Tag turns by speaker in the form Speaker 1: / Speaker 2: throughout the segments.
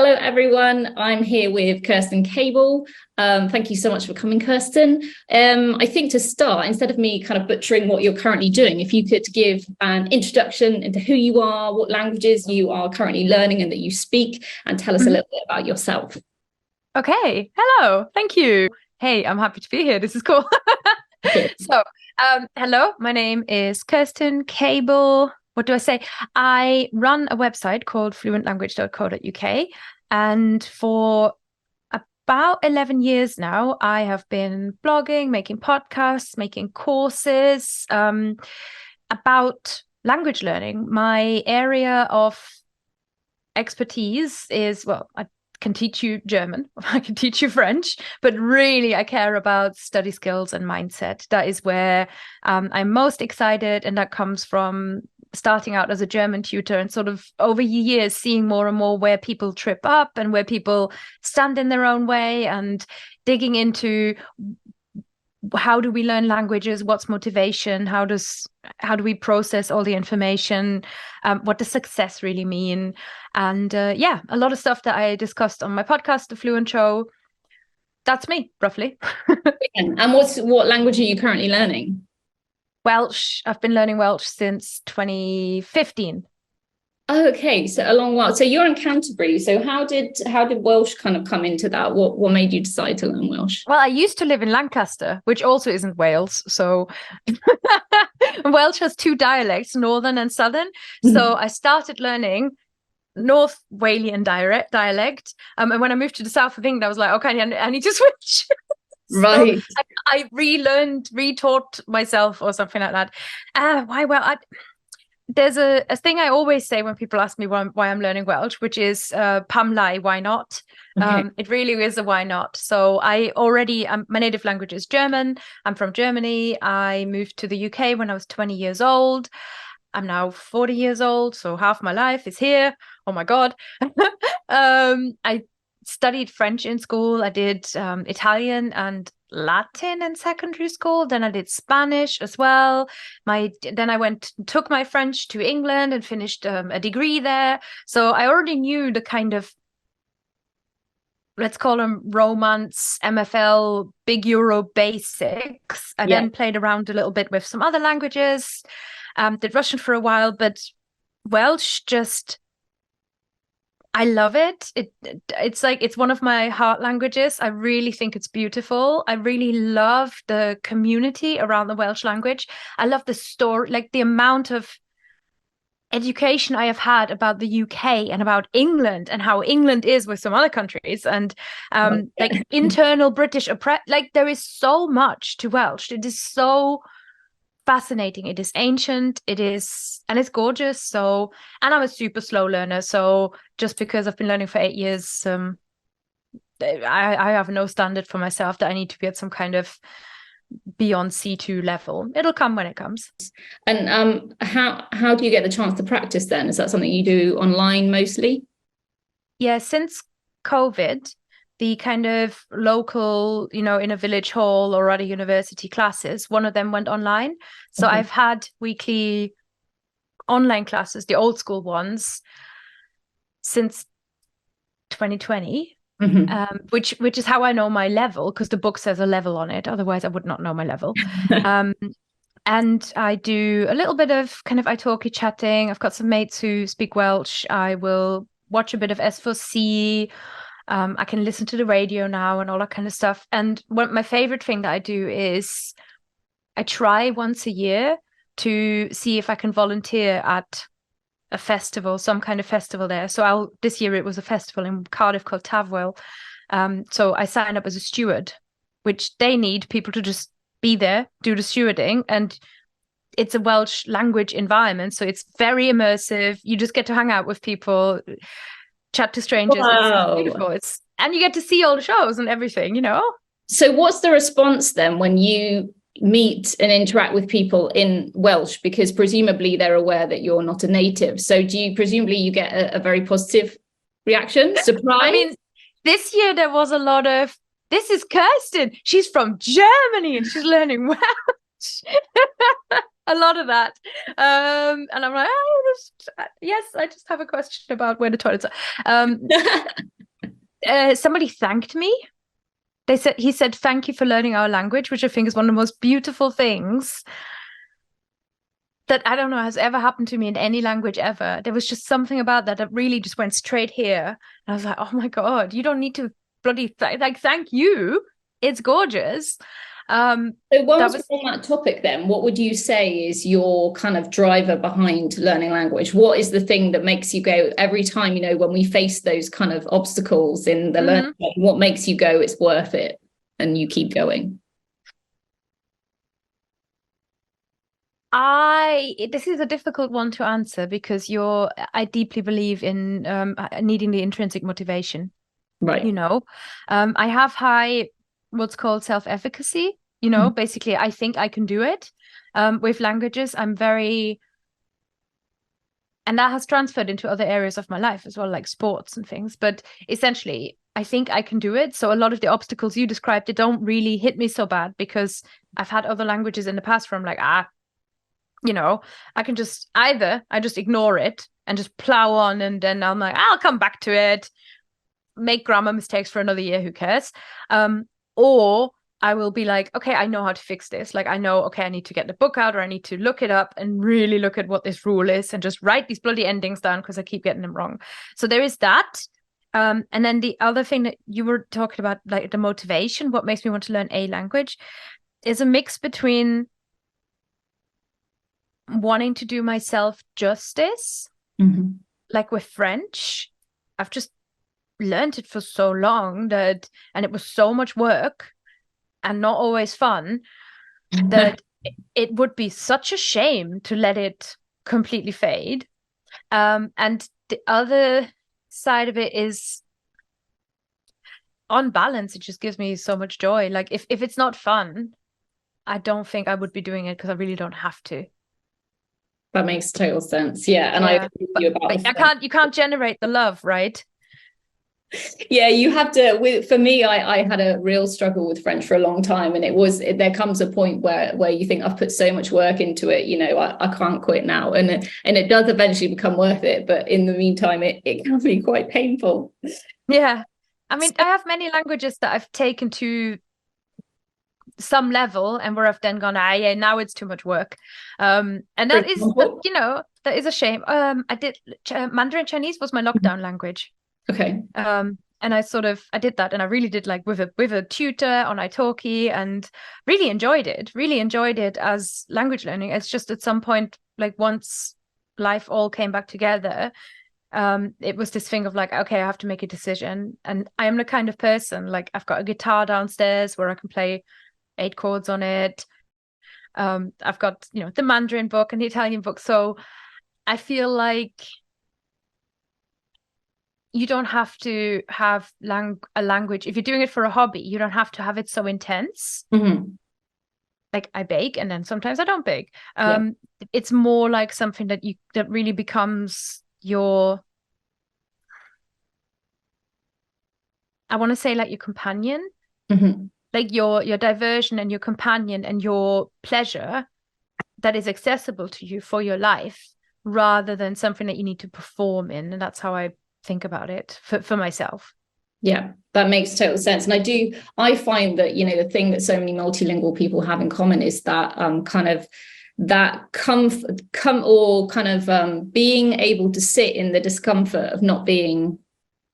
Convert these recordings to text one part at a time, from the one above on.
Speaker 1: Hello, everyone. I'm here with Kerstin Cable. Thank you so much for coming, Kerstin. I think to start, instead of me kind of butchering what you're currently doing, if you could give an introduction into who you are, what languages you are currently learning and that you speak, and tell us a little bit about yourself.
Speaker 2: Okay. Hello. Thank you. Hey, I'm happy to be here. This is cool. So, hello. My name is Kerstin Cable. What do I say? I run a website called fluentlanguage.co.uk. And for about 11 years now, I have been blogging, making podcasts, making courses about language learning. My area of expertise is, well, I can teach you German, I can teach you French, but really I care about study skills and mindset. That is where I'm most excited, and that comes from starting out as a German tutor and sort of over years seeing more and more where people trip up and where people stand in their own way, and digging into how do we learn languages, what's motivation, how do we process all the information, what does success really mean, and a lot of stuff that I discussed on my podcast, The Fluent Show. That's me, roughly.
Speaker 1: And what language are you currently learning?
Speaker 2: Welsh. I've been learning Welsh since 2015.
Speaker 1: Oh, okay, so a long while. So you're in Canterbury. So how did Welsh kind of come into that? What made you decide to learn Welsh?
Speaker 2: Well, I used to live in Lancaster, which also isn't Wales. So Welsh has two dialects, Northern and Southern. So I started learning North Walian dialect. And when I moved to the south of England, I was like, okay, I need to switch.
Speaker 1: Right.
Speaker 2: So I retaught myself or something like that. Why? Well, there's a thing I always say when people ask me why I'm learning Welsh, which is pam lai, why not?
Speaker 1: Okay.
Speaker 2: It really is a why not. So my native language is German. I'm from Germany. I moved to the UK when I was 20 years old. I'm now 40 years old, so half my life is here. Oh my God. I studied French in school. I did Italian and Latin in secondary school. Then I did Spanish as well. Then I took my French to England and finished a degree there. So I already knew the kind of, let's call them Romance, MFL, Big Euro basics. I then played around a little bit with some other languages. Did Russian for a while, but Welsh just, I love it. It's one of my heart languages. I really think it's beautiful. I really love the community around the Welsh language. I love the story, like the amount of education I have had about the UK and about England and how England is with some other countries, and like internal British like there is so much to Welsh. It is so fascinating. It is ancient, and it's gorgeous. So, and I'm a super slow learner, so just because I've been learning for 8 years, I have no standard for myself that I need to be at some kind of beyond C2 level. It'll come when it comes.
Speaker 1: And how do you get the chance to practice then? Is that something you do online mostly?
Speaker 2: Yeah, since COVID, the kind of local, in a village hall or at a university classes, one of them went online. So I've had weekly online classes, the old school ones, since 2020, which is how I know my level, because the book says a level on it. Otherwise, I would not know my level. And I do a little bit of kind of italki chatting. I've got some mates who speak Welsh. I will watch a bit of S4C. I can listen to the radio now and all that kind of stuff. And my favorite thing that I do is I try once a year to see if I can volunteer at a festival, some kind of festival there. So this year it was a festival in Cardiff called Tafwyl. So I signed up as a steward, which they need people to just be there, do the stewarding, and it's a Welsh language environment. So it's very immersive. You just get to hang out with people, chat to strangers.
Speaker 1: Wow.
Speaker 2: It's beautiful. And you get to see all the shows and everything,
Speaker 1: So what's the response then when you meet and interact with people in Welsh? Because presumably they're aware that you're not a native. So presumably you get a very positive reaction, surprise?
Speaker 2: I mean, this year there was a lot of, this is Kerstin. She's from Germany and she's learning Welsh. A lot of that. And I'm like, yes, I just have a question about where the toilets are. Somebody thanked me. He said, thank you for learning our language, which I think is one of the most beautiful things that I don't know has ever happened to me in any language ever. There was just something about that really just went straight here. And I was like, oh my God, you don't need to bloody thank you. It's gorgeous.
Speaker 1: So once we're on that topic, then what would you say is your kind of driver behind learning language? What is the thing that makes you go every time, when we face those kind of obstacles in the learning, what makes you go, it's worth it, and you keep going?
Speaker 2: This is a difficult one to answer because I deeply believe in needing the intrinsic motivation.
Speaker 1: Right.
Speaker 2: I have high, what's called self-efficacy. Basically, I think I can do it. With languages, and that has transferred into other areas of my life as well, like sports and things. But essentially, I think I can do it. So a lot of the obstacles you described, they don't really hit me so bad because I've had other languages in the past where I'm like, I can just I just ignore it and just plow on, and then I'm like, I'll come back to it, make grammar mistakes for another year, who cares? Or I will be like, okay, I know how to fix this. Like, I know, okay, I need to get the book out, or I need to look it up and really look at what this rule is and just write these bloody endings down because I keep getting them wrong. So there is that. And then the other thing that you were talking about, like the motivation, what makes me want to learn a language, is a mix between wanting to do myself justice. Like with French, I've just learned it for so long and it was so much work and not always fun that it would be such a shame to let it completely fade. And the other side of it is, on balance, it just gives me so much joy. Like if it's not fun, I don't think I would be doing it because I really don't have to.
Speaker 1: That makes total sense. Yeah. And I agree with you about
Speaker 2: you can't generate the love, right?
Speaker 1: Yeah, you have to. For me, I had a real struggle with French for a long time, and there comes a point where you think, I've put so much work into it, I can't quit now, and it does eventually become worth it, but in the meantime it can be quite painful.
Speaker 2: Yeah, I mean, I have many languages that I've taken to some level and where I've then gone, yeah, now it's too much work, and that is that is a shame. I did Mandarin Chinese was my lockdown language.
Speaker 1: Okay.
Speaker 2: And I did that, and I really did, like, with a tutor on italki, and really enjoyed it as language learning. It's just at some point, like, once life all came back together, it was this thing of like, okay, I have to make a decision. And I am the kind of person, like, I've got a guitar downstairs where I can play 8 chords on it. I've got, the Mandarin book and the Italian book. So I feel like you don't have to have a language. If you're doing it for a hobby, you don't have to have it so intense. Like, I bake, and then sometimes I don't bake. It's more like something that really becomes your, I want to say, like, your companion. Like your diversion and your companion and your pleasure that is accessible to you for your life, rather than something that you need to perform in. And that's how I think about it for myself.
Speaker 1: Yeah, that makes total sense. And I find that, the thing that so many multilingual people have in common is that kind of that being able to sit in the discomfort of not being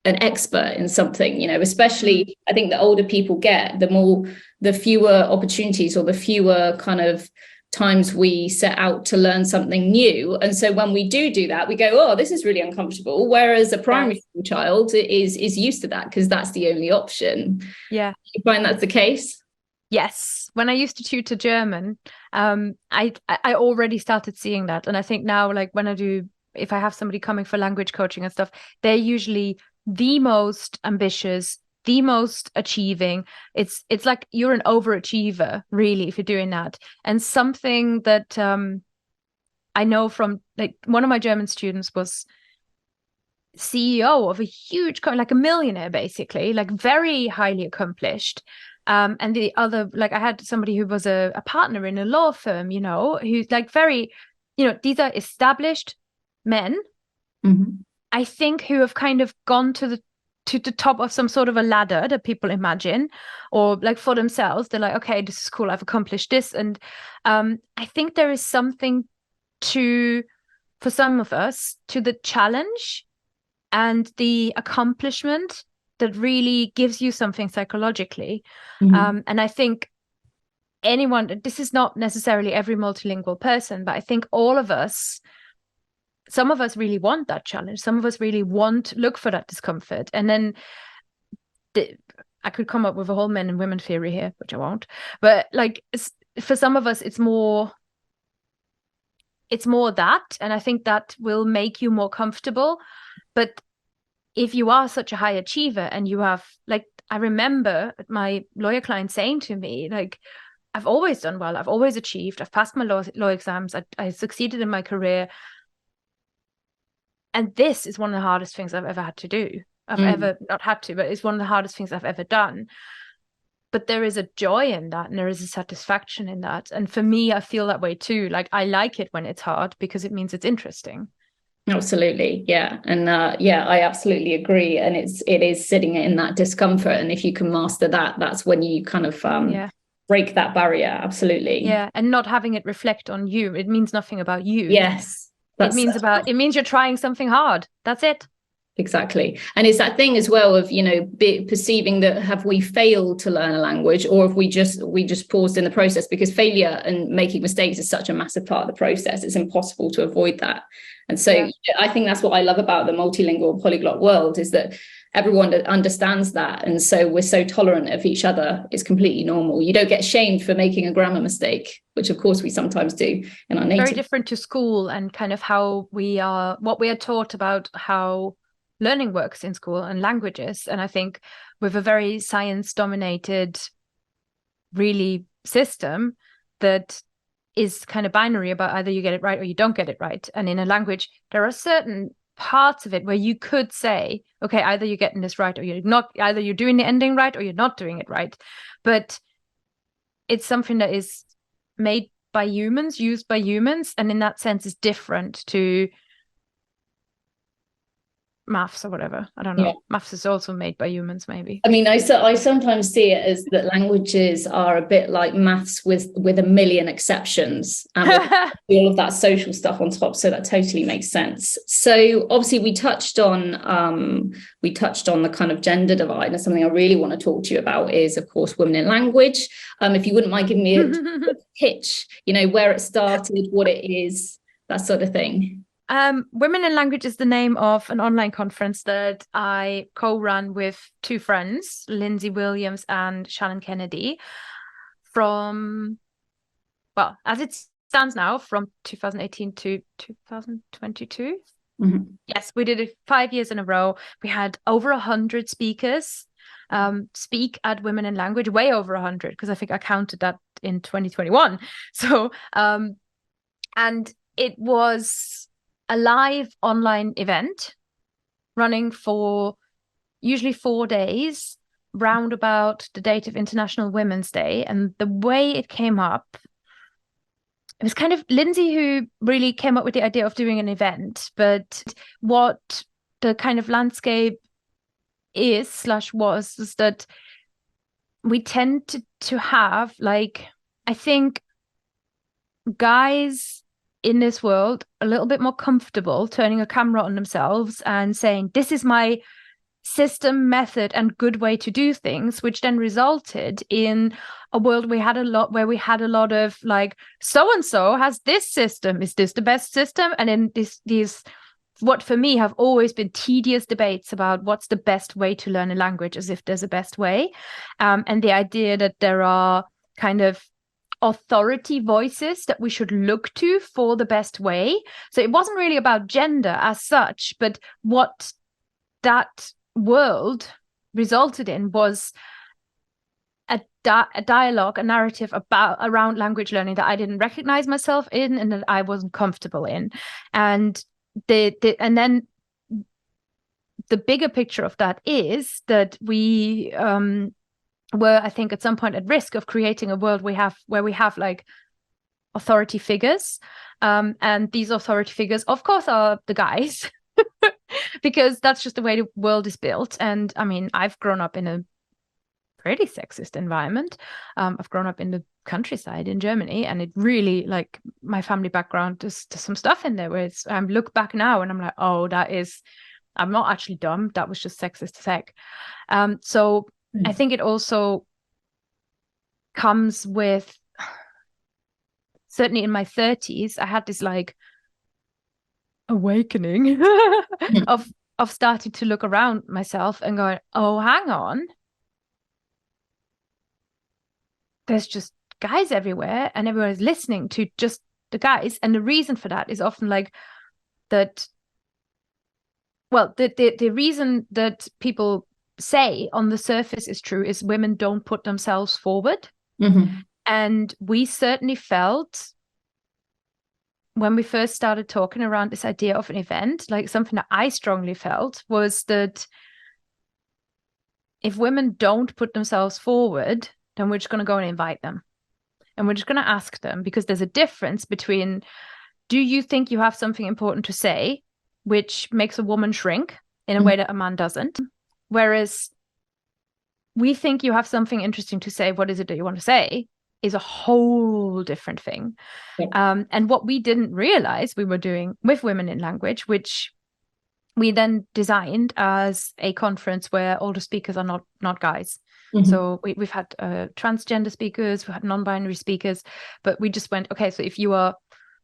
Speaker 1: an expert in something, especially I think the older people get, the fewer opportunities, or the fewer kind of times we set out to learn something new. And so when we do that, we go, oh, this is really uncomfortable. Whereas a primary school child is used to that because that's the only option.
Speaker 2: Yeah.
Speaker 1: You find that's the case?
Speaker 2: Yes. When I used to tutor German, I already started seeing that. And I think now, like, if I have somebody coming for language coaching and stuff, they're usually the most ambitious, the most achieving. It's like you're an overachiever, really, if you're doing that. And something that I know from, like, one of my German students was CEO of a huge company, like a millionaire, basically, like very highly accomplished. And the other, like, I had somebody who was a partner in a law firm, who's like very, these are established men, I think, who have kind of gone to to the top of some sort of a ladder that people imagine, or like for themselves, they're like, okay, this is cool, I've accomplished this. And I think there is something for some of us, to the challenge and the accomplishment that really gives you something psychologically. And I think this is not necessarily every multilingual person, but I think all of us, some of us really want that challenge. Some of us really look for that discomfort. And then I could come up with a whole men and women theory here, which I won't. But like, for some of us, it's more that. And I think that will make you more comfortable. But if you are such a high achiever and you have, like, I remember my lawyer client saying to me, like, I've always done well. I've always achieved. I've passed my law exams. I succeeded in my career. And this is one of the hardest things I've ever had to do. I've ever not had to, but it's one of the hardest things I've ever done. But there is a joy in that, and there is a satisfaction in that. And for me, I feel that way too. Like, I like it when it's hard because it means it's interesting.
Speaker 1: Absolutely. Yeah. And I absolutely agree. And it is sitting in that discomfort. And if you can master that, that's when you kind of break that barrier. Absolutely.
Speaker 2: Yeah. And not having it reflect on you. It means nothing about you.
Speaker 1: Yes.
Speaker 2: It means you're trying something hard. That's it.
Speaker 1: Exactly. And it's that thing as well of, perceiving that, have we failed to learn a language, or have we just paused in the process? Because failure and making mistakes is such a massive part of the process. It's impossible to avoid that. And so I think that's what I love about the multilingual polyglot world, is that everyone understands that. And so we're so tolerant of each other. It's completely normal. You don't get shamed for making a grammar mistake, which of course we sometimes do in our native.
Speaker 2: Very different to school and kind of what we are taught about how learning works in school and languages. And I think with a very science dominated really system that is kind of binary about either you get it right or you don't get it right. And in a language, there are certain parts of it where you could say, okay, either you're getting this right or you're not, either you're doing the ending right or you're not doing it right. But it's something that is made by humans, used by humans, and in that sense is different to maths or whatever. I don't know. Yeah. Maths is also made by humans, maybe.
Speaker 1: I mean, I sometimes see it as that languages are a bit like maths with a million exceptions, and all of that social stuff on top. So that totally makes sense. So obviously we touched on the kind of gender divide, and something I really want to talk to you about is, of course, women in language. If you wouldn't mind giving me a pitch, where it started, what it is, that sort of thing.
Speaker 2: Women in Language is the name of an online conference that I co-ran with two friends, Lindsay Williams and Shannon Kennedy, as it stands now, from 2018 to 2022. Mm-hmm. Yes, we did it 5 years in a row. We had over 100 speakers speak at Women in Language, way over 100, because I think I counted that in 2021. So, and it was a live online event running for usually 4 days, round about the date of International Women's Day. And the way it came up, it was kind of Lindsay who really came up with the idea of doing an event, but what the kind of landscape was that we tend to have, like, I think guys in this world a little bit more comfortable turning a camera on themselves and saying, this is my system, method, and good way to do things, which then resulted in a world where we had a lot of like, so-and-so has this system, is this the best system? And then these what for me have always been tedious debates about what's the best way to learn a language, as if there's a best way. And the idea that there are kind of authority voices that we should look to for the best way. So it wasn't really about gender as such, but what that world resulted in was a dialogue, a narrative around language learning that I didn't recognize myself in and that I wasn't comfortable in. And and then the bigger picture of that is that we were, I think, at some point at risk of creating a world where we have like authority figures. And these authority figures, of course, are the guys. because that's just the way the world is built. And I mean, I've grown up in a pretty sexist environment. I've grown up in the countryside in Germany, and it really, like, my family background, there's some stuff in there where I look back now and I'm like, oh, I'm not actually dumb. That was just sexist as heck. So I think it also comes with, certainly in my 30s, I had this like awakening of starting to look around myself and going, oh, hang on. There's just guys everywhere, and everyone is listening to just the guys. And the reason for that is often like that. Well, the reason that people say on the surface is true is women don't put themselves forward.
Speaker 1: Mm-hmm.
Speaker 2: And we certainly felt when we first started talking around this idea of an event, like something that I strongly felt was that if women don't put themselves forward, then we're just going to go and invite them. And we're just going to ask them, because there's a difference between, do you think you have something important to say, which makes a woman shrink in a way that a man doesn't? Whereas we think you have something interesting to say, what is it that you want to say, is a whole different thing. Yeah. And what we didn't realize we were doing with Women in Language, which we then designed as a conference where all the speakers are not guys. Mm-hmm. So we've had transgender speakers, we had non-binary speakers, but we just went, okay, so if you are,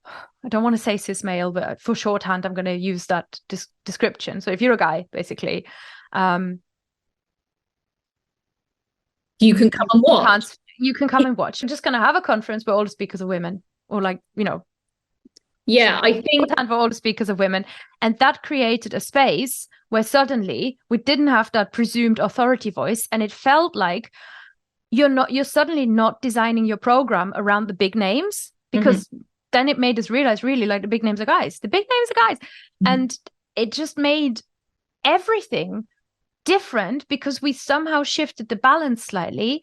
Speaker 2: I don't want to say cis male, but for shorthand, I'm going to use that description. So if you're a guy, basically,
Speaker 1: you can come and watch.
Speaker 2: You can come and watch. I'm just going to have a conference where all the speakers are women, or like, you know.
Speaker 1: Yeah, I think
Speaker 2: for all the speakers are women. And that created a space where suddenly we didn't have that presumed authority voice. And it felt like you're suddenly not designing your program around the big names, because then it made us realize, really, like, the big names are guys. The big names are guys. And it just made everything different, because we somehow shifted the balance slightly,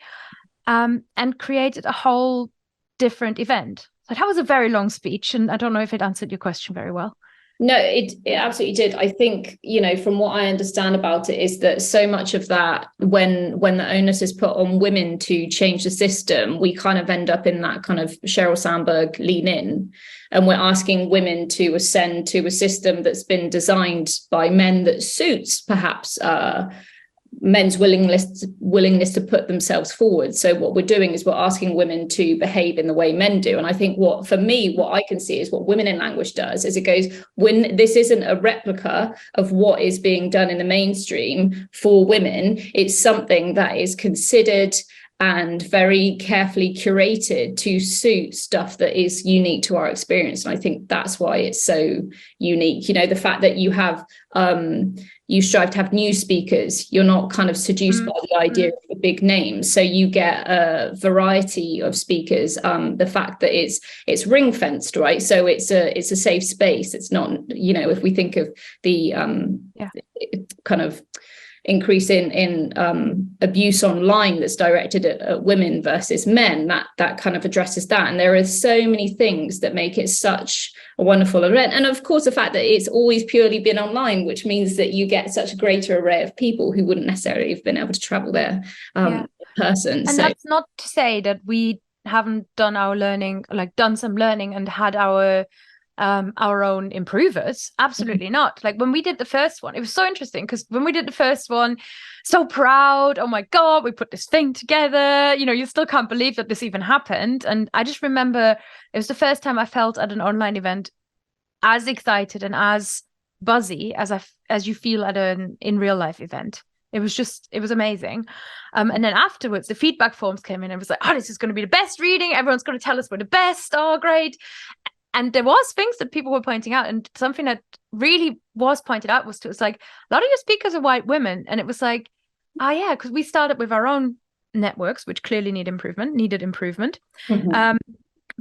Speaker 2: and created a whole different event. So that was a very long speech, and I don't know if it answered your question very well.
Speaker 1: No, it absolutely did. I think, you know, from what I understand about it, is that so much of that, when the onus is put on women to change the system, we kind of end up in that kind of Sheryl Sandberg lean in, and we're asking women to ascend to a system that's been designed by men that suits perhaps men's willingness to put themselves forward. So what we're doing is we're asking women to behave in the way men do. And I think what I can see is what Women in Language does is it goes, when this isn't a replica of what is being done in the mainstream for women, it's something that is considered and very carefully curated to suit stuff that is unique to our experience. And I think that's why it's so unique. You know, the fact that you have you strive to have new speakers. You're not kind of seduced by the idea of the big names. So you get a variety of speakers. The fact that it's ring fenced, right? So it's a safe space. It's not, you know, if we think of the kind of increase in abuse online that's directed at women versus men, that kind of addresses that. And there are so many things that make it such a wonderful event. And of course, the fact that it's always purely been online, which means that you get such a greater array of people who wouldn't necessarily have been able to travel there in person.
Speaker 2: And that's not to say that we haven't done our learning, like done some learning and had our own improvers. Absolutely not. Like when we did the first one, it was so interesting, because when we did the first one, so proud, oh my God, we put this thing together, you know, you still can't believe that this even happened. And I just remember it was the first time I felt at an online event as excited and as buzzy as you feel at an in real life event. It was amazing. And then afterwards, the feedback forms came in and it was like, oh, this is going to be the best reading. Everyone's going to tell us we're the best. Oh, great. And there was things that people were pointing out, and something that really was pointed out was like, a lot of your speakers are white women. And it was like, oh yeah, because we started with our own networks, which clearly needed improvement.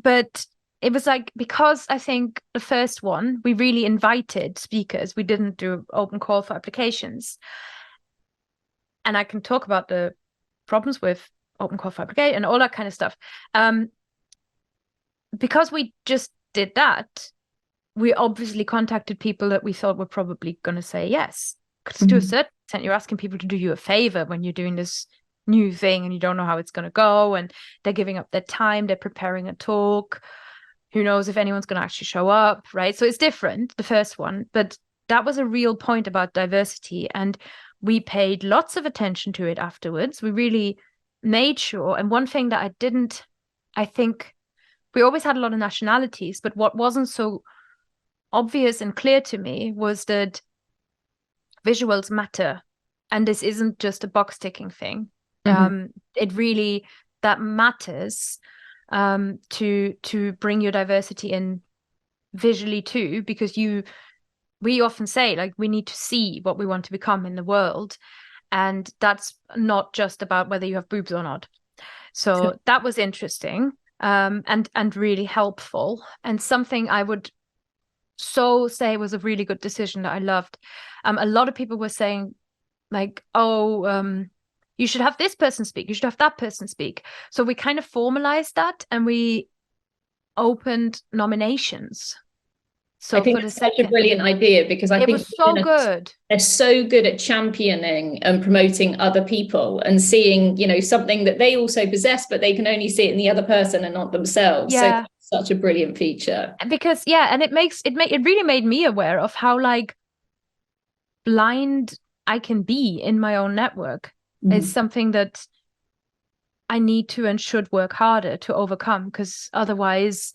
Speaker 2: But it was like, because I think the first one, we really invited speakers. We didn't do open call for applications. And I can talk about the problems with open call for application and all that kind of stuff. Because we just did that, we obviously contacted people that we thought were probably going to say yes. Because to a
Speaker 1: Mhm.
Speaker 2: certain extent, you're asking people to do you a favor when you're doing this new thing and you don't know how it's going to go, and they're giving up their time, they're preparing a talk. Who knows if anyone's going to actually show up, right? So it's different, the first one, but that was a real point about diversity. And we paid lots of attention to it afterwards. We really made sure. And one thing that I think we always had a lot of nationalities, but what wasn't so obvious and clear to me was that visuals matter. And this isn't just a box ticking thing.
Speaker 1: Mhm.
Speaker 2: It really, that matters, to bring your diversity in visually too, because we often say like we need to see what we want to become in the world, and that's not just about whether you have boobs or not. So that was interesting, and really helpful, and something I would so say was a really good decision that I loved. A lot of people were saying like, oh, you should have this person speak, you should have that person speak. So we kind of formalized that, and we opened nominations.
Speaker 1: I
Speaker 2: So
Speaker 1: think
Speaker 2: for the
Speaker 1: that's such a
Speaker 2: second,
Speaker 1: brilliant idea, because I
Speaker 2: it
Speaker 1: think
Speaker 2: was so
Speaker 1: women
Speaker 2: good.
Speaker 1: are so good at championing and promoting other people and seeing, something that they also possess, but they can only see it in the other person and not themselves. So
Speaker 2: Yeah,
Speaker 1: that's such a brilliant feature.
Speaker 2: because yeah, and it really made me aware of how like blind I can be in my own network. Is
Speaker 1: Mhm.
Speaker 2: something that I need to and should work harder to overcome, because otherwise,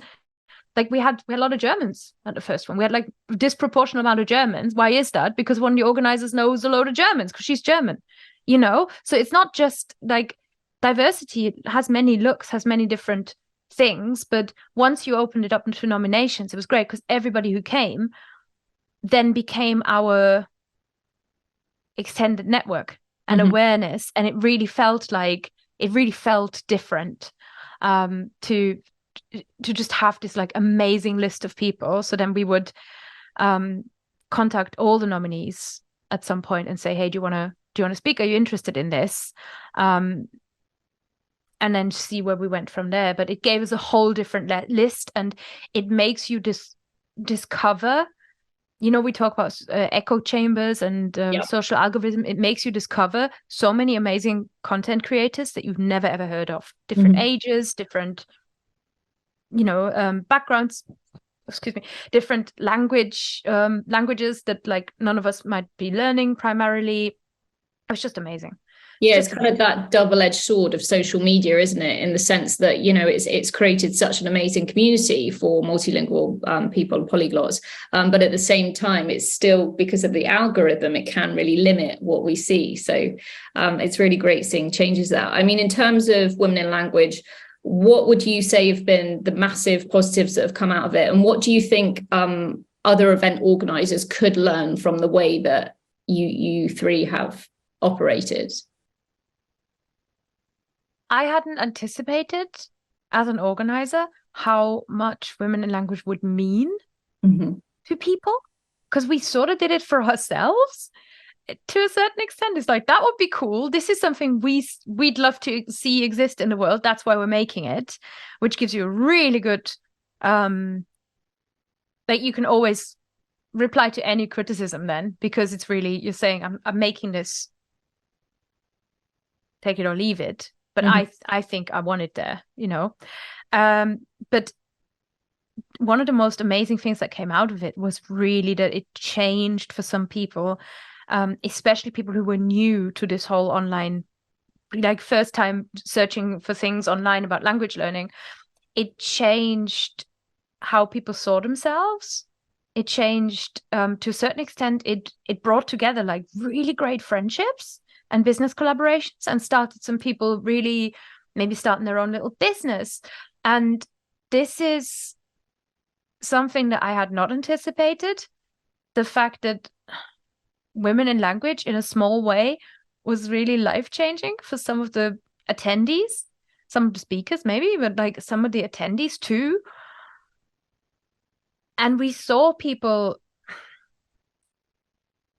Speaker 2: like we had a lot of Germans at the first one. We had like disproportionate amount of Germans. Why is that? Because one of the organizers knows a load of Germans because she's German, you know? So it's not just like diversity has many looks, has many different things. But once you opened it up into nominations, it was great because everybody who came then became our extended network and
Speaker 1: Mhm.
Speaker 2: awareness. And it really felt different, to just have this like amazing list of people. So then we would um, contact all the nominees at some point and say, hey, do you want to speak? Are you interested in this? Um, and then see where we went from there. But it gave us a whole different list, and it makes you discover. We talk about echo chambers and
Speaker 1: Yeah.
Speaker 2: social algorithm. It makes you discover so many amazing content creators that you've never ever heard of. Different
Speaker 1: Mhm.
Speaker 2: ages, different backgrounds, excuse me, different languages that like none of us might be learning primarily. It was just amazing. It's
Speaker 1: Yeah, it's
Speaker 2: just
Speaker 1: kind of
Speaker 2: amazing.
Speaker 1: that double-edged sword of social media, isn't it? In the sense that, it's created such an amazing community for multilingual people, polyglots. But at the same time, it's still, because of the algorithm, it can really limit what we see. So it's really great seeing changes there. I mean, in terms of women in language, what would you say have been the massive positives that have come out of it? And what do you think other event organizers could learn from the way that you three have operated?
Speaker 2: I hadn't anticipated as an organizer how much women in language would mean
Speaker 1: Mhm.
Speaker 2: to people, because we sort of did it for ourselves to a certain extent. It's like, that would be cool. This is something we'd love to see exist in the world. That's why we're making it, which gives you a really good like you can always reply to any criticism then, because it's really, you're saying I'm making this, take it or leave it, but
Speaker 1: Mhm.
Speaker 2: I think I want it there, but one of the most amazing things that came out of it was really that it changed for some people, especially people who were new to this whole online, like first time searching for things online about language learning. It changed how people saw themselves. It changed, to a certain extent, it brought together like really great friendships and business collaborations, and started some people really maybe starting their own little business. And this is something that I had not anticipated. The fact that women in language in a small way was really life-changing for some of the attendees, some of the speakers maybe, but like some of the attendees too. And we saw people,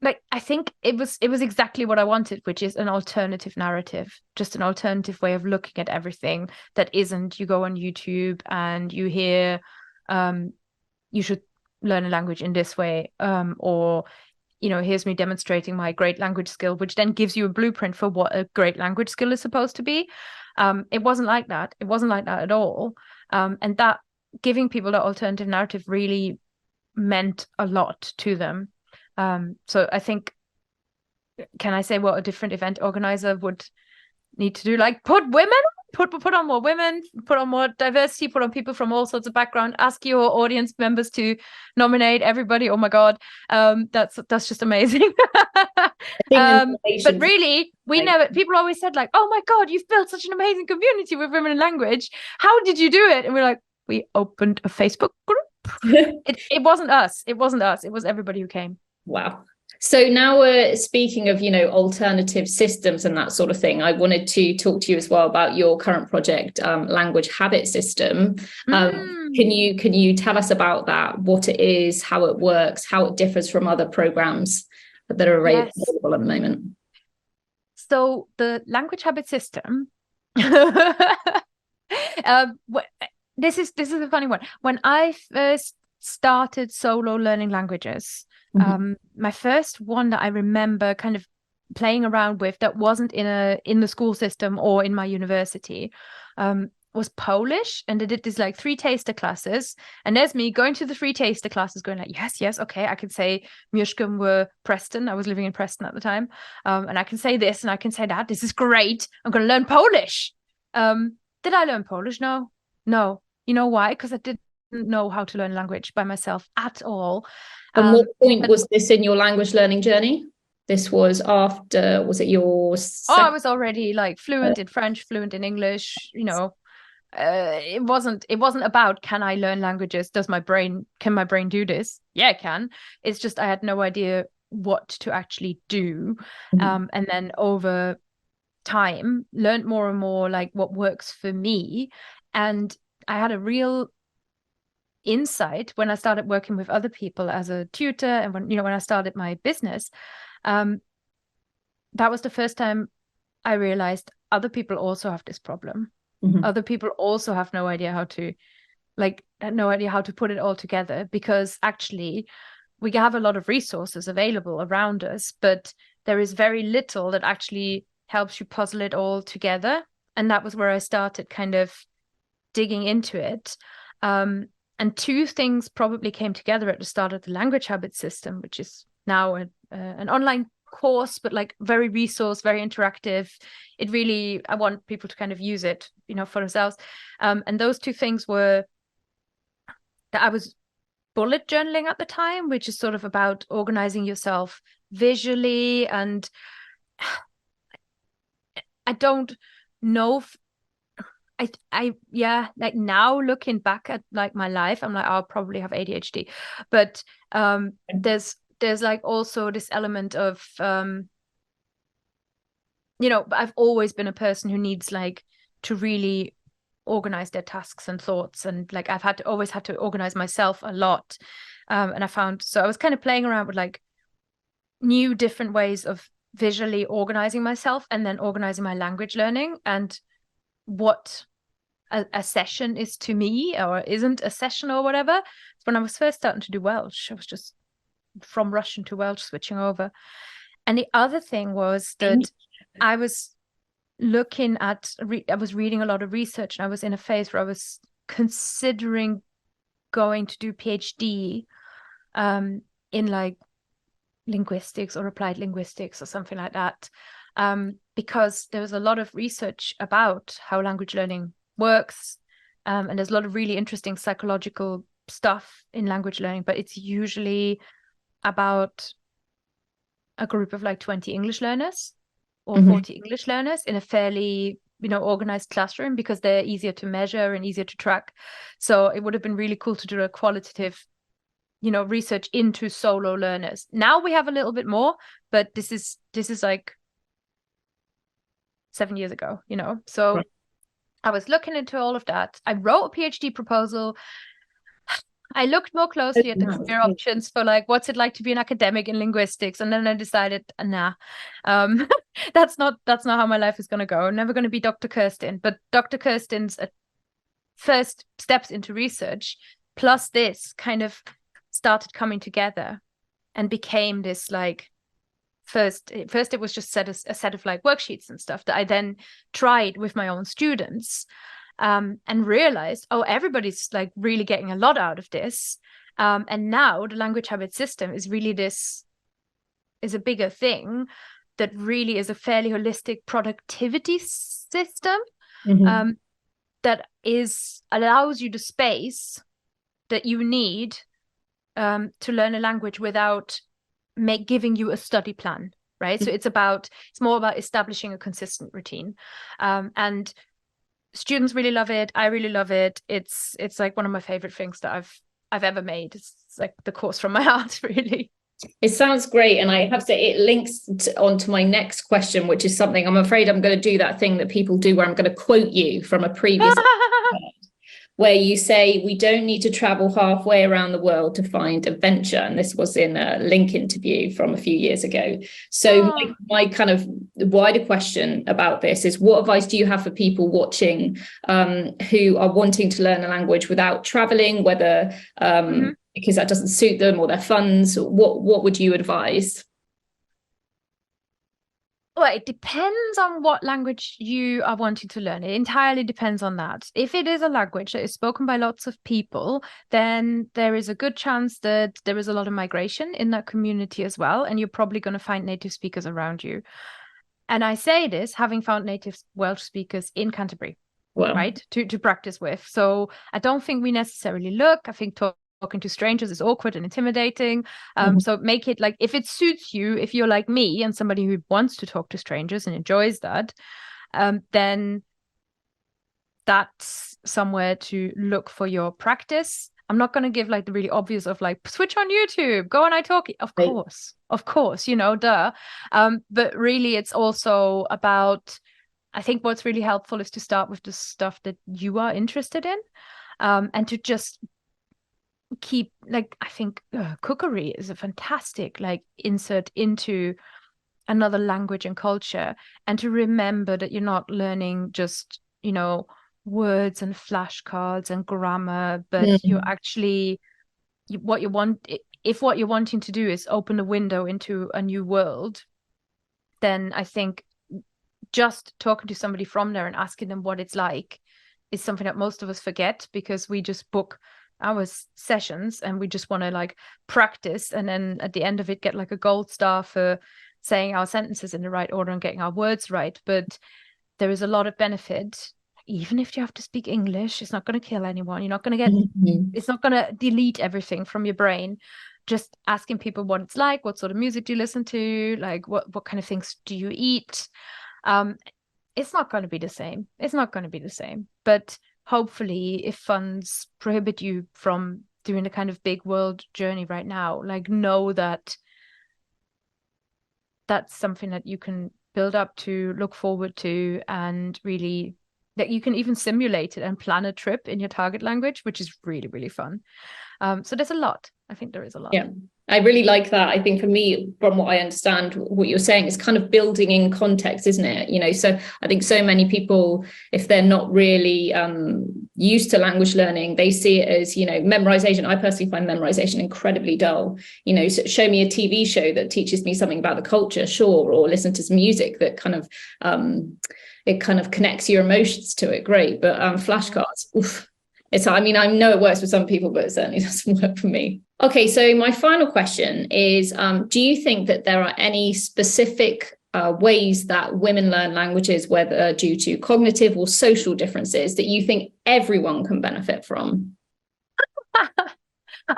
Speaker 2: like, I think it was exactly what I wanted, which is an alternative narrative, just an alternative way of looking at everything that isn't, you go on YouTube and you hear, you should learn a language in this way, or here's me demonstrating my great language skill, which then gives you a blueprint for what a great language skill is supposed to be. It wasn't like that. It wasn't like that at all. And that giving people that alternative narrative really meant a lot to them. So I think, can I say what a different event organizer would need to do? Like put on more women, put on more diversity, put on people from all sorts of background, ask your audience members to nominate everybody. Oh my God. That's just amazing. But really, people always said like, oh my God, you've built such an amazing community with women in language. How did you do it? And we're like, we opened a Facebook group. It wasn't us. It wasn't us. It was everybody who came.
Speaker 1: Wow. So now we're speaking of, alternative systems and that sort of thing. I wanted to talk to you as well about your current project, Language Habit System. Can you tell us about that, what it is, how it works, how it differs from other programs that are available at the moment?
Speaker 2: So the Language Habit System, this is a funny one. When I first started solo learning languages, my first one that I remember kind of playing around with that wasn't in the school system or in my university was Polish, and I did this like 3 taster classes, and there's me going to the 3 taster classes going like, yes, okay, I can say Mieszkam were Preston. I was living in Preston at the time, and I can say this and I can say that. This is great. I'm going to learn Polish. Did I learn Polish? No. You know why? Because I didn't know how to learn language by myself at all.
Speaker 1: And what point was this in your language learning journey? This was after, was it your
Speaker 2: I was already like fluent in French, fluent in English, it wasn't about, can I learn languages? Can my brain do this? Yeah, it can. It's just I had no idea what to actually do. And then over time learned more and more like what works for me. And I had a real insight when I started working with other people as a tutor, and when I started my business. That was the first time I realized other people also have this problem. Other people also have no idea how to put it all together, because actually we have a lot of resources available around us, but there is very little that actually helps you puzzle it all together. And that was where I started kind of digging into it. And 2 things probably came together at the start of the Language Habit System, which is now an online course, but like very very interactive. I want people to kind of use it, for themselves. And those 2 things were that I was bullet journaling at the time, which is sort of about organizing yourself visually. And I don't know if like now looking back at like my life, I'm like, I'll probably have ADHD, but there's like also this element of I've always been a person who needs like to really organize their tasks and thoughts, and like I've always had to organize myself a lot. And I was kind of playing around with like new different ways of visually organizing myself and then organizing my language learning, and what a session is to me or isn't a session or whatever. So when I was first starting to do Welsh, I was just from Russian to Welsh switching over. And the other thing was that I was looking at I was reading a lot of research, and I was in a phase where I was considering going to do PhD in like linguistics or applied linguistics or something like that, because there was a lot of research about how language learning works, and there's a lot of really interesting psychological stuff in language learning, but it's usually about a group of like 20 English learners or 40 English learners in a fairly organized classroom, because they're easier to measure and easier to track. So it would have been really cool to do a qualitative research into solo learners. Now we have a little bit more, but this is like 7 years ago, so right. I was looking into all of that. I wrote a PhD proposal. I looked more closely at the career options for like, what's it like to be an academic in linguistics? And then I decided, nah, that's not how my life is going to go. I'm never going to be Dr. Kerstin, but Dr. Kerstin's first steps into research, plus this kind of started coming together and became this like first it was just a set of like worksheets and stuff that I then tried with my own students, and realized, oh, everybody's like really getting a lot out of this. And now the language habit system is a bigger thing that really is a fairly holistic productivity system, that allows you the space that you need to learn a language without giving you a study plan, right? So it's more about establishing a consistent routine, and students really love it. I really love it. It's like one of my favorite things that I've ever made. It's like the course from my heart, really.
Speaker 1: It sounds great, and I have to say it links onto my next question, which is something I'm afraid I'm going to do that thing that people do where I'm going to quote you from a previous where you say we don't need to travel halfway around the world to find adventure. And this was in a Link interview from a few years ago. So my kind of wider question about this is, what advice do you have for people watching who are wanting to learn a language without traveling, whether because that doesn't suit them or their funds? What would you advise?
Speaker 2: Well, it depends on what language you are wanting to learn. It entirely depends on that. If it is a language that is spoken by lots of people, then there is a good chance that there is a lot of migration in that community as well. And you're probably going to find native speakers around you. And I say this having found native Welsh speakers in Canterbury, right, to practice with. So I don't think we necessarily look. I think talking to strangers is awkward and intimidating. So make it like, if it suits you, if you're like me and somebody who wants to talk to strangers and enjoys that, then that's somewhere to look for your practice. I'm not going to give like the really obvious of like, switch on YouTube, go on italki. Of course, duh. But really it's also about, I think what's really helpful is to start with the stuff that you are interested in, and to just keep, like, I think cookery is a fantastic like insert into another language and culture, and to remember that you're not learning just words and flashcards and grammar, but you're actually what you're wanting to do is open a window into a new world, then I think just talking to somebody from there and asking them what it's like is something that most of us forget, because we just book our sessions and we just want to like practice, and then at the end of it get like a gold star for saying our sentences in the right order and getting our words right. But there is a lot of benefit, even if you have to speak English. It's not going to kill anyone. You're not going to get it's not going to delete everything from your brain. Just asking people what it's like, what sort of music do you listen to, like what kind of things do you eat. It's not going to be the same. But hopefully, if funds prohibit you from doing the kind of big world journey right now, like, know that that's something that you can build up to, look forward to, and really that you can even simulate it and plan a trip in your target language, which is really, really fun. So there's a lot. I think there is a lot.
Speaker 1: Yeah, I really like that. I think for me, from what I understand, what you're saying is kind of building in context, isn't it? So I think so many people, if they're not really used to language learning, they see it as, memorization. I personally find memorization incredibly dull. So show me a TV show that teaches me something about the culture, sure, or listen to some music that kind of it kind of connects your emotions to it. Great, but flashcards, oof. I know it works for some people, but it certainly doesn't work for me. Okay, so my final question is, do you think that there are any specific ways that women learn languages, whether due to cognitive or social differences, that you think everyone can benefit from?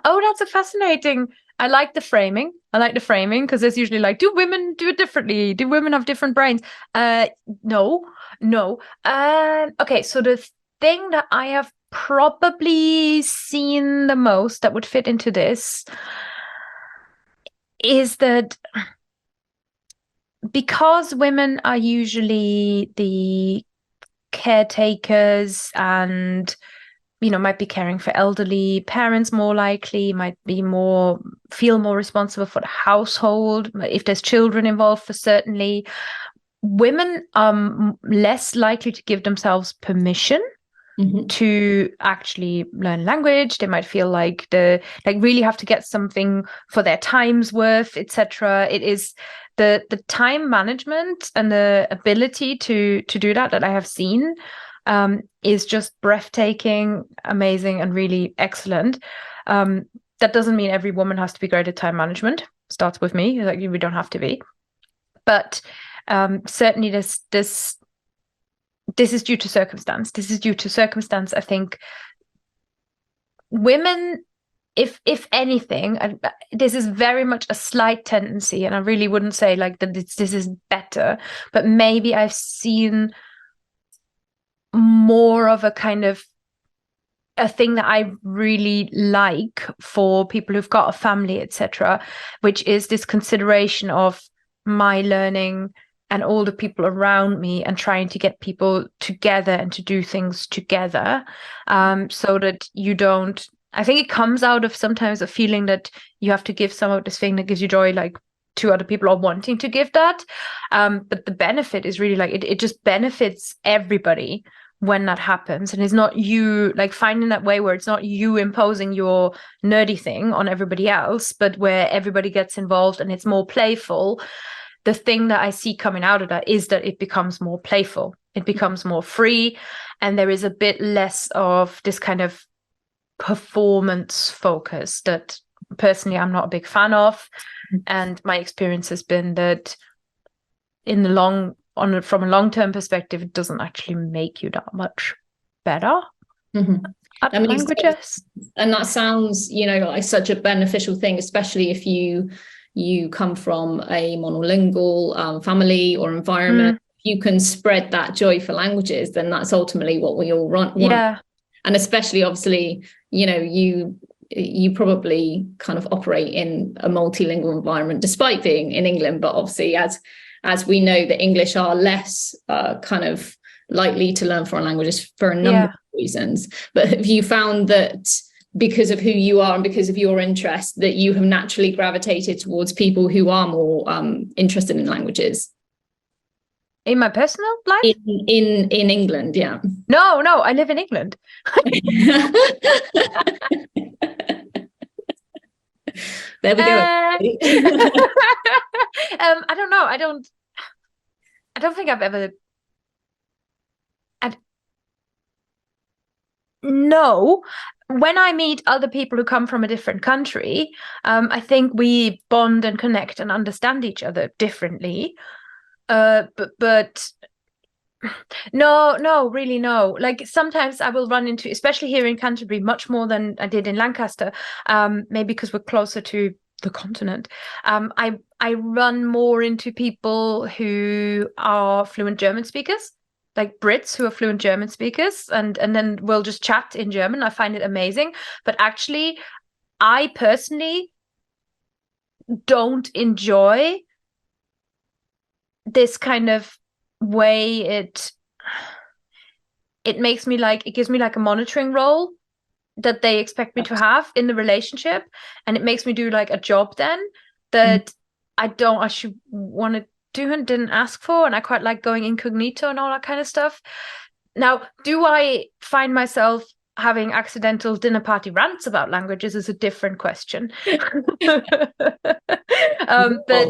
Speaker 2: Oh, that's a fascinating. I like the framing because there's usually like, do women do it differently? Do women have different brains? No. Okay, so the thing that I have probably seen the most that would fit into this is that because women are usually the caretakers and might be caring for elderly parents, more likely might be feel more responsible for the household, if there's children involved, for certainly women are less likely to give themselves permission to actually learn language. They might feel like really have to get something for their time's worth, etc. It is the time management and the ability to do that I have seen is just breathtaking, amazing, and really excellent. That doesn't mean every woman has to be great at time management. Starts with me. Like, we don't have to be, but certainly this is due to circumstance. This is due to circumstance. I think women, if anything, and this is very much a slight tendency, and I really wouldn't say like that this is better, but maybe I've seen more of a kind of a thing that I really like for people who've got a family, etc., which is this consideration of my learning and all the people around me, and trying to get people together and to do things together, so that you don't. I think it comes out of sometimes a feeling that you have to give some of this thing that gives you joy, like, to other people, or wanting to give that. But the benefit is really like it just benefits everybody when that happens, and it's not you like finding that way where it's not you imposing your nerdy thing on everybody else, but where everybody gets involved and it's more playful. The thing that I see coming out of that is that it becomes more playful, it becomes more free, and there is a bit less of this kind of performance focus that personally I'm not a big fan of. And my experience has been that in the from a long-term perspective, it doesn't actually make you that much better at languages.
Speaker 1: And that sounds, like such a beneficial thing, especially if you come from a monolingual family or environment. If you can spread that joy for languages, then that's ultimately what we all want.
Speaker 2: Yeah.
Speaker 1: And especially, obviously, you probably kind of operate in a multilingual environment despite being in England, but obviously as we know that English are less kind of likely to learn foreign languages for a number of reasons. But have you found that because of who you are and because of your interest that you have naturally gravitated towards people who are more interested in languages?
Speaker 2: In my personal life?
Speaker 1: In England, yeah.
Speaker 2: No, I live in England.
Speaker 1: There we go.
Speaker 2: I don't know. I don't think I've ever. No. When I meet other people who come from a different country, I think we bond and connect and understand each other differently. But no, really no. Like, sometimes I will run into, especially here in Canterbury, much more than I did in Lancaster, maybe because we're closer to the continent. I run more into people who are fluent German speakers, like Brits who are fluent German speakers, and then we'll just chat in German. I find it amazing. But actually, I personally don't enjoy this kind of way it makes me like, it gives me like a monitoring role that they expect me to have in the relationship, and it makes me do like a job then that I should want to do and didn't ask for, and I quite like going incognito and all that kind of stuff. Now, do I find myself having accidental dinner party rants about languages is a different question. But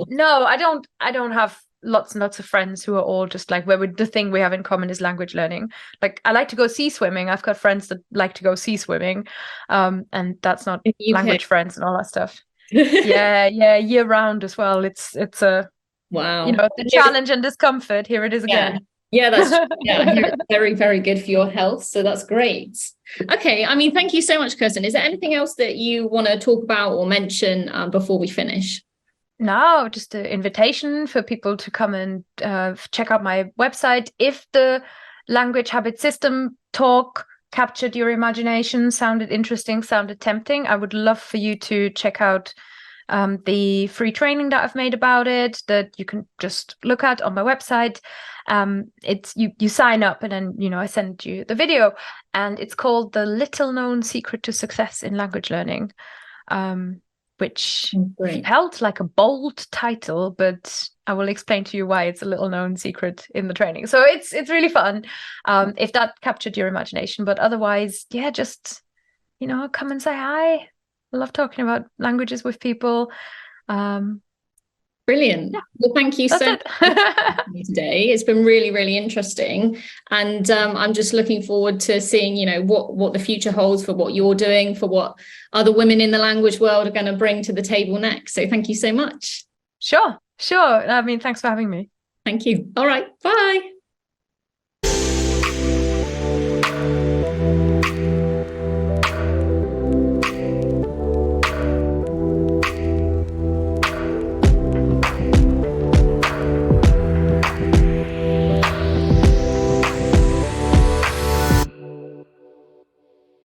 Speaker 2: no, I don't have lots and lots of friends who are all just like, where the thing we have in common is language learning. Like, I like to go sea swimming. I've got friends that like to go sea swimming, and that's not language friends and all that stuff. yeah, year round as well. It's a
Speaker 1: wow,
Speaker 2: the challenge and discomfort. Here it is again.
Speaker 1: Yeah, that's very, very good for your health. So that's great. Okay, I mean, thank you so much, Kerstin. Is there anything else that you want to talk about or mention before we finish?
Speaker 2: No, just an invitation for people to come and check out my website. If the language habit system talk captured your imagination, sounded interesting, sounded tempting, I would love for you to check out the free training that I've made about it, that you can just look at on my website. It's you sign up, and then I send you the video, and it's called The Little Known Secret to Success in Language Learning, which felt like a bold title, but I will explain to you why it's a little known secret in the training. So it's really fun. If that captured your imagination, but otherwise, yeah, just, come and say hi. I love talking about languages with people.
Speaker 1: Brilliant.
Speaker 2: Yeah,
Speaker 1: well, thank you
Speaker 2: that's
Speaker 1: so
Speaker 2: it.
Speaker 1: much today. It's been really, really interesting. And I'm just looking forward to seeing, what the future holds for what you're doing, for what other women in the language world are going to bring to the table next. So thank you so much.
Speaker 2: Sure. I mean, thanks for having me.
Speaker 1: Thank you. All right. Bye.